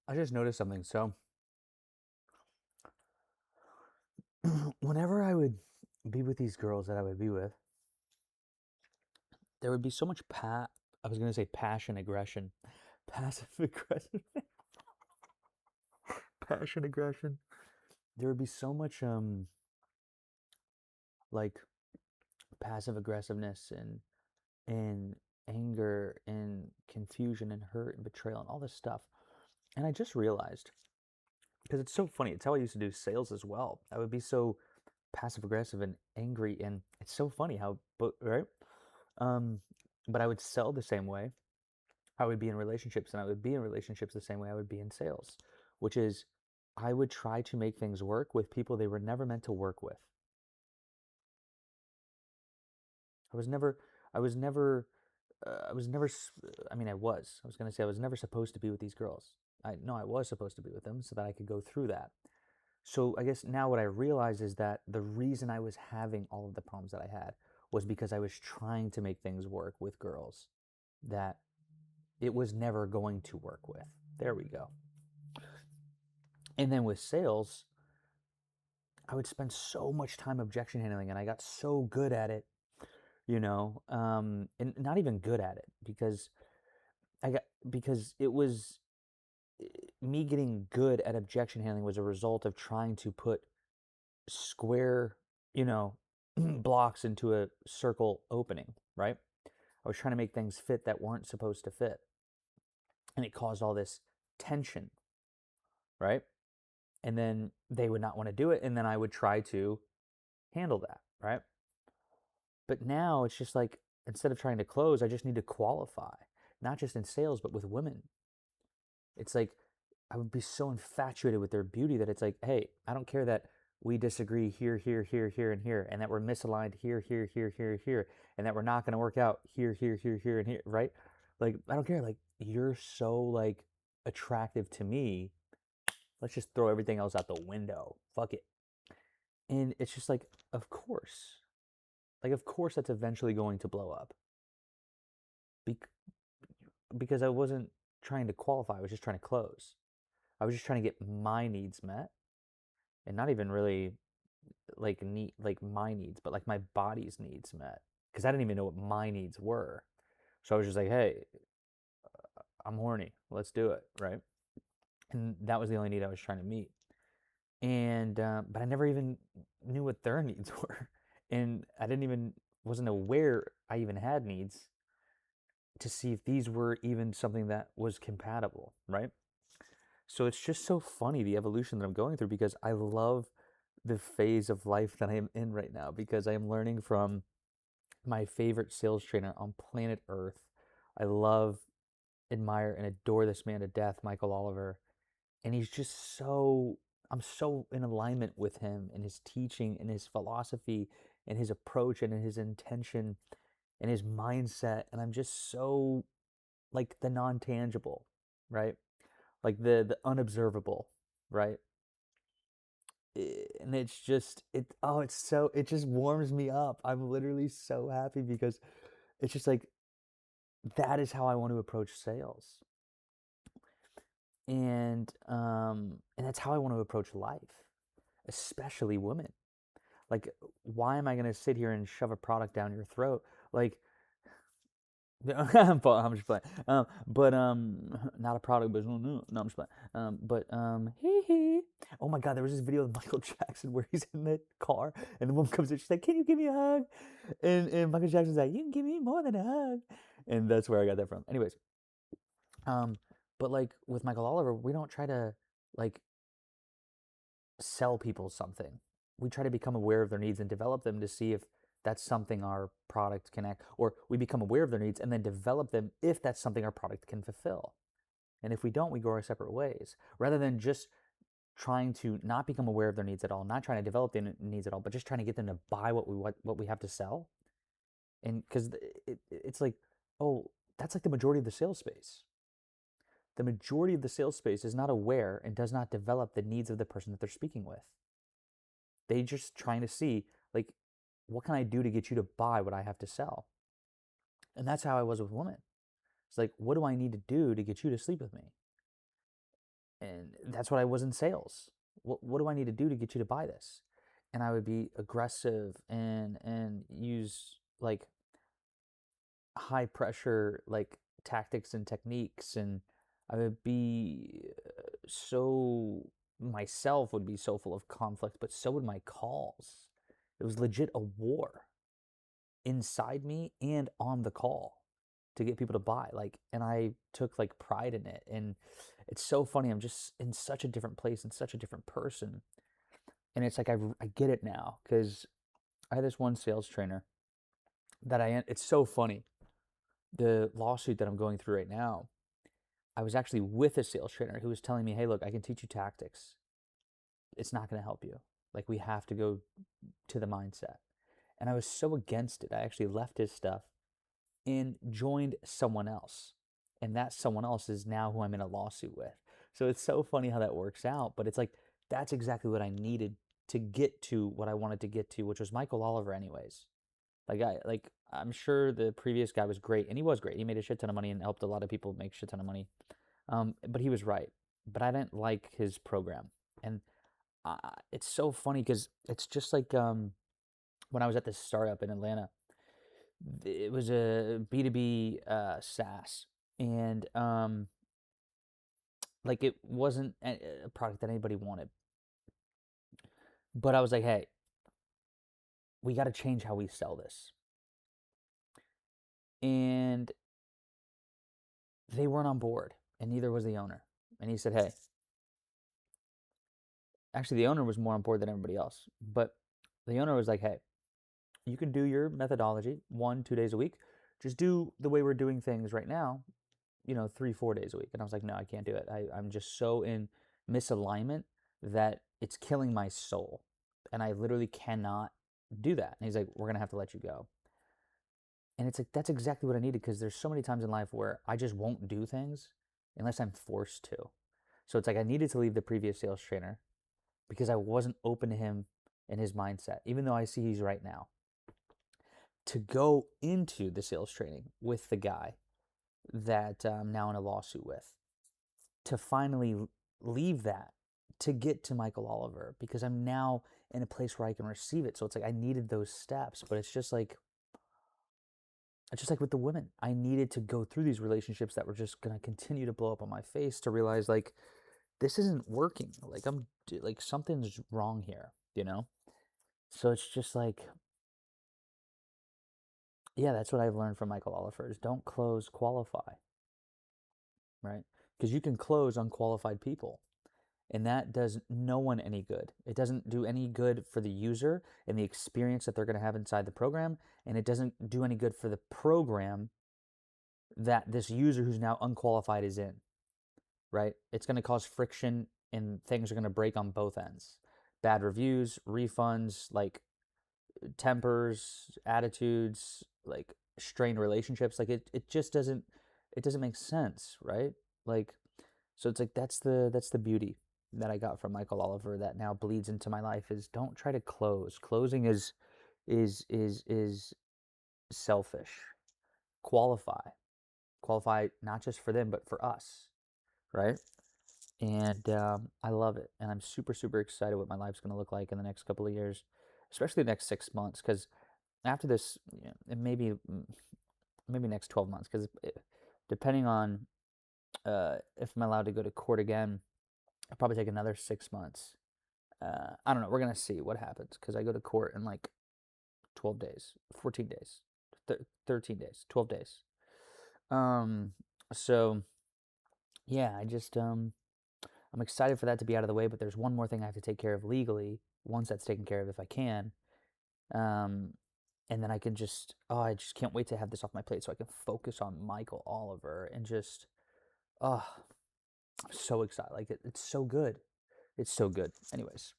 I just noticed something. So, whenever I would be with these girls that I would be with, there would be so much I was going to say passion, aggression, passive aggression, passion, aggression. There would be so much, like passive aggressiveness and anger and confusion and hurt and betrayal and all this stuff. And I just realized, because it's so funny, it's how I used to do sales as well. I would be so passive aggressive and angry, and it's so funny how, but right? Um, but I would sell the same way I would be in relationships, and I would be in relationships the same way I would be in sales, which is I would try to make things work with people they were never meant to work with. I was never, I was never, I was never, I mean, I was going to say I was never supposed to be with these girls. I was supposed to be with them so that I could go through that. So I guess now what I realize is that the reason I was having all of the problems that I had was because I was trying to make things work with girls that it was never going to work with. There we go. And then with sales, I would spend so much time objection handling, and I got so good at it, and not even good at it I got because it was me getting good at objection handling was a result of trying to put square, you know, blocks into a circle opening, right? I was trying to make things fit that weren't supposed to fit, and it caused all this tension, right? And then they would not want to do it, and then I would try to handle that, right? But now it's just like instead of trying to close, I just need to qualify, not just in sales, but with women. It's like I would be so infatuated with their beauty that it's like, hey, I don't care that we disagree here, here, here, here, and here, and that we're misaligned here, here, here, here, here, and that we're not going to work out here, here, here, here, and here, right? Like, I don't care. Like, you're so like attractive to me. Let's just throw everything else out the window. Fuck it. And it's just like, of course. Like, of course, that's eventually going to blow up. Bec- because I wasn't trying to qualify, I was just trying to close. I was just trying to get my needs met and not even really like my needs, but like my body's needs met because I didn't even know what my needs were. So I was just like, "Hey, I'm horny. Let's do it." Right? And that was the only need I was trying to meet. And but I never even knew what their needs were. And I didn't even wasn't aware I even had needs to see if these were even something that was compatible, right? So it's just so funny the evolution that I'm going through because I love the phase of life that I am in right now because I am learning from my favorite sales trainer on planet Earth. I love, admire, and adore this man to death, Michael Oliver. And he's just so, I'm so in alignment with him and his teaching and his philosophy and his approach and his intention and his mindset. And I'm just so like the non tangible, right? Like the unobservable, right? And it's just it's so it just warms me up. I'm literally so happy because it's just like that is how I want to approach sales. And that's how I want to approach life, especially women. Like why am I going to sit here and shove a product down your throat? Like I'm just playing. Not a product, but no, I'm just playing. Hee hee. Oh my God, there was this video of Michael Jackson where he's in the car and the woman comes in. She's like, "Can you give me a hug?" And Michael Jackson's like, "You can give me more than a hug," and that's where I got that from. Anyways, um, but like with Michael Oliver, we don't try to like sell people something. We try to become aware of their needs and develop them to see if that's something our product can act, or we become aware of their needs and then develop them if that's something our product can fulfill. And if we don't, we go our separate ways rather than just trying to not become aware of their needs at all, not trying to develop their needs at all, but just trying to get them to buy what we have to sell. And because it's like, oh, that's like the majority of the sales space. The majority of the sales space is not aware and does not develop the needs of the person that they're speaking with. They just trying to see like what can I do to get you to buy what I have to sell? And that's how I was with women. It's like, what do I need to do to get you to sleep with me? And that's what I was in sales. What do I need to do to get you to buy this? And I would be aggressive and use like high pressure like tactics and techniques, and I would be so myself would be so full of conflict, but so would my calls. It was legit a war inside me and on the call to get people to buy, like, and I took like pride in it. And it's so funny, I'm just in such a different place and such a different person. And it's like I get it now, because I had this one sales trainer that it's so funny, the lawsuit that I'm going through right now, I was actually with a sales trainer who was telling me, hey, look, I can teach you tactics. It's not going to help you. Like, we have to go to the mindset. And I was so against it. I actually left his stuff and joined someone else. And that someone else is now who I'm in a lawsuit with. So it's so funny how that works out. But it's like, that's exactly what I needed to get to what I wanted to get to, which was Michael Oliver, anyways. I'm sure the previous guy was great, and he was great. He made a shit ton of money and helped a lot of people make a shit ton of money. But he was right. But I didn't like his program, and it's so funny because it's just like when I was at this startup in Atlanta. It was a B2B SaaS, and like it wasn't a product that anybody wanted. But I was like, hey, we got to change how we sell this. And they weren't on board, and neither was the owner. And he said, hey, actually, the owner was more on board than everybody else. But the owner was like, hey, you can do your methodology 1-2 days a week. Just do the way we're doing things right now, 3-4 days a week. And I was like, no, I can't do it. I'm just so in misalignment that it's killing my soul. And I literally cannot do that. And he's like, we're going to have to let you go. And it's like, that's exactly what I needed, because there's so many times in life where I just won't do things unless I'm forced to. So it's like I needed to leave the previous sales trainer because I wasn't open to him and his mindset, even though I see he's right now. To go into the sales training with the guy that I'm now in a lawsuit with, to finally leave that, to get to Michael Oliver, because I'm now in a place where I can receive it. So it's like I needed those steps, but it's just like with the women, I needed to go through these relationships that were just going to continue to blow up on my face to realize like this isn't working. Like something's wrong here, So it's just like, yeah, that's what I've learned from Michael Oliver is don't close, qualify, right? Because you can close unqualified people, and that does no one any good. It doesn't do any good for the user and the experience that they're going to have inside the program, and it doesn't do any good for the program that this user who's now unqualified is in, right? It's going to cause friction, and things are going to break on both ends. Bad reviews, refunds, like tempers, attitudes, like strained relationships. Like it just doesn't make sense, right? Like, so it's like that's the beauty that I got from Michael Oliver that now bleeds into my life is don't try to close. Closing is selfish. Qualify. Qualify not just for them but for us, right? And I love it, and I'm super super excited what my life's going to look like in the next couple of years, especially the next 6 months, because after this, it maybe next 12 months, because depending on if I'm allowed to go to court again, it'll probably take another 6 months. I don't know. We're gonna see what happens, because I go to court in like 12 days, 14 days, 13 days, 12 days. So yeah, I'm excited for that to be out of the way, but there's one more thing I have to take care of legally. Once that's taken care of, if I can, um, and then I can I just can't wait to have this off my plate so I can focus on Michael Oliver and just, oh, I'm so excited. Like it's so good. It's so good. Anyways,